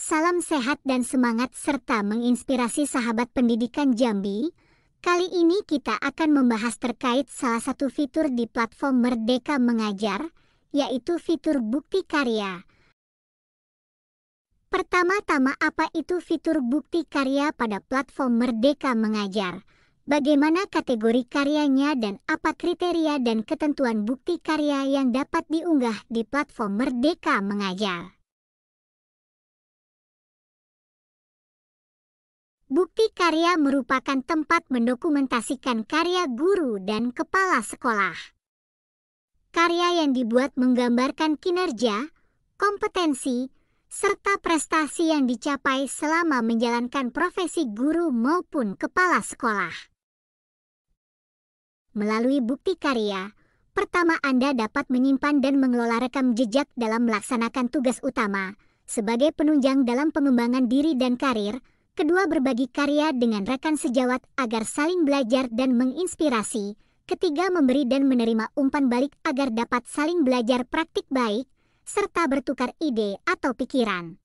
Salam sehat dan semangat serta menginspirasi sahabat pendidikan Jambi. Kali ini kita akan membahas terkait salah satu fitur di platform Merdeka Mengajar, yaitu fitur bukti karya. Pertama-tama, apa itu fitur bukti karya pada platform Merdeka Mengajar? Bagaimana kategori karyanya dan apa kriteria dan ketentuan bukti karya yang dapat diunggah di platform Merdeka Mengajar? Bukti karya merupakan tempat mendokumentasikan karya guru dan kepala sekolah. Karya yang dibuat menggambarkan kinerja, kompetensi, serta prestasi yang dicapai selama menjalankan profesi guru maupun kepala sekolah. Melalui bukti karya, pertama Anda dapat menyimpan dan mengelola rekam jejak dalam melaksanakan tugas utama, sebagai penunjang dalam pengembangan diri dan karir. Kedua, berbagi karya dengan rekan sejawat agar saling belajar dan menginspirasi. Ketiga, memberi dan menerima umpan balik agar dapat saling belajar praktik baik, serta bertukar ide atau pikiran.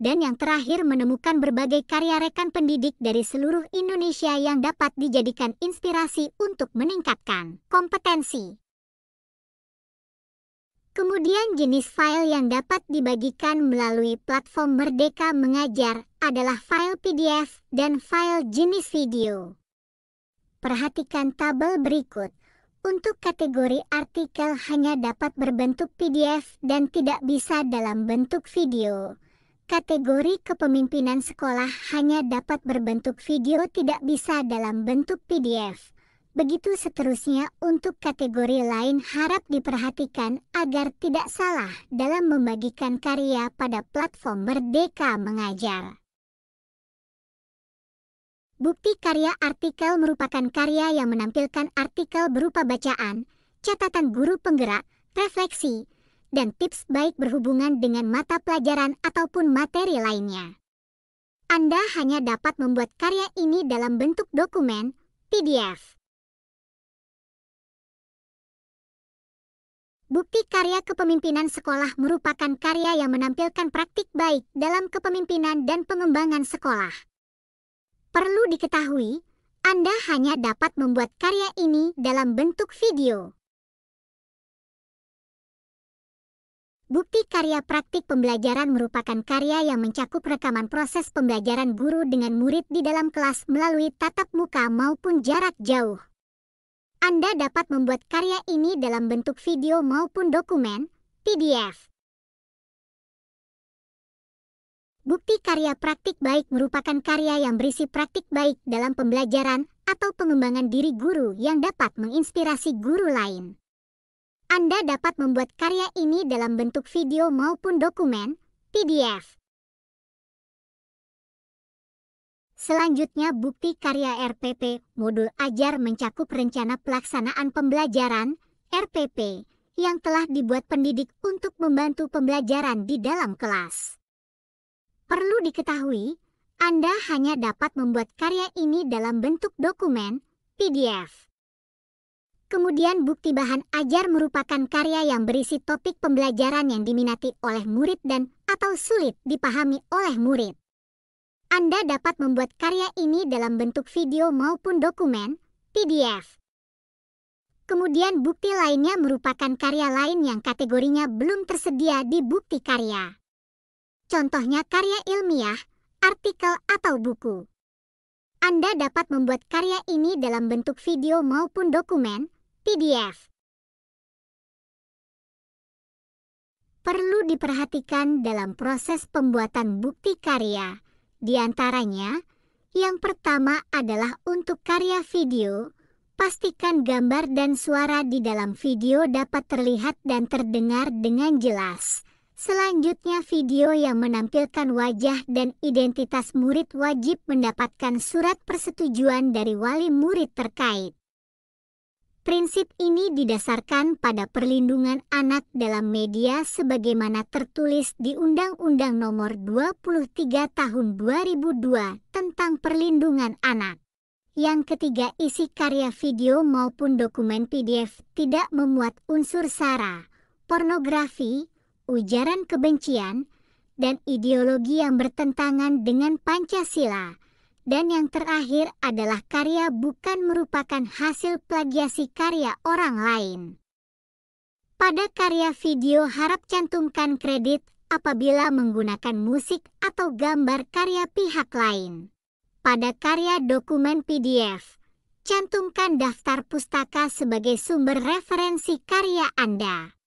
Dan yang terakhir, menemukan berbagai karya rekan pendidik dari seluruh Indonesia yang dapat dijadikan inspirasi untuk meningkatkan kompetensi. Kemudian jenis file yang dapat dibagikan melalui platform Merdeka Mengajar adalah file PDF dan file jenis video. Perhatikan tabel berikut. Untuk kategori artikel hanya dapat berbentuk PDF dan tidak bisa dalam bentuk video. Kategori kepemimpinan sekolah hanya dapat berbentuk video, tidak bisa dalam bentuk PDF. Begitu seterusnya untuk kategori lain. Harap diperhatikan agar tidak salah dalam membagikan karya pada platform Merdeka Mengajar. Bukti karya artikel merupakan karya yang menampilkan artikel berupa bacaan, catatan guru penggerak, refleksi, dan tips baik berhubungan dengan mata pelajaran ataupun materi lainnya. Anda hanya dapat membuat karya ini dalam bentuk dokumen, PDF. Bukti karya kepemimpinan sekolah merupakan karya yang menampilkan praktik baik dalam kepemimpinan dan pengembangan sekolah. Perlu diketahui, Anda hanya dapat membuat karya ini dalam bentuk video. Bukti karya praktik pembelajaran merupakan karya yang mencakup rekaman proses pembelajaran guru dengan murid di dalam kelas melalui tatap muka maupun jarak jauh. Anda dapat membuat karya ini dalam bentuk video maupun dokumen, PDF. Bukti karya praktik baik merupakan karya yang berisi praktik baik dalam pembelajaran atau pengembangan diri guru yang dapat menginspirasi guru lain. Anda dapat membuat karya ini dalam bentuk video maupun dokumen, PDF. Selanjutnya, bukti karya RPP, modul ajar mencakup rencana pelaksanaan pembelajaran, RPP, yang telah dibuat pendidik untuk membantu pembelajaran di dalam kelas. Perlu diketahui, Anda hanya dapat membuat karya ini dalam bentuk dokumen, PDF. Kemudian bukti bahan ajar merupakan karya yang berisi topik pembelajaran yang diminati oleh murid dan atau sulit dipahami oleh murid. Anda dapat membuat karya ini dalam bentuk video maupun dokumen, PDF. Kemudian bukti lainnya merupakan karya lain yang kategorinya belum tersedia di bukti karya. Contohnya karya ilmiah, artikel atau buku. Anda dapat membuat karya ini dalam bentuk video maupun dokumen, PDF. Perlu diperhatikan dalam proses pembuatan bukti karya. Di antaranya, yang pertama adalah untuk karya video, pastikan gambar dan suara di dalam video dapat terlihat dan terdengar dengan jelas. Selanjutnya, video yang menampilkan wajah dan identitas murid wajib mendapatkan surat persetujuan dari wali murid terkait. Prinsip ini didasarkan pada perlindungan anak dalam media sebagaimana tertulis di Undang-Undang Nomor 23 Tahun 2002 tentang Perlindungan Anak. Yang ketiga, isi karya video maupun dokumen PDF tidak memuat unsur sara, pornografi, ujaran kebencian, dan ideologi yang bertentangan dengan Pancasila. Dan yang terakhir adalah karya bukan merupakan hasil plagiasi karya orang lain. Pada karya video harap cantumkan kredit apabila menggunakan musik atau gambar karya pihak lain. Pada karya dokumen PDF, cantumkan daftar pustaka sebagai sumber referensi karya Anda.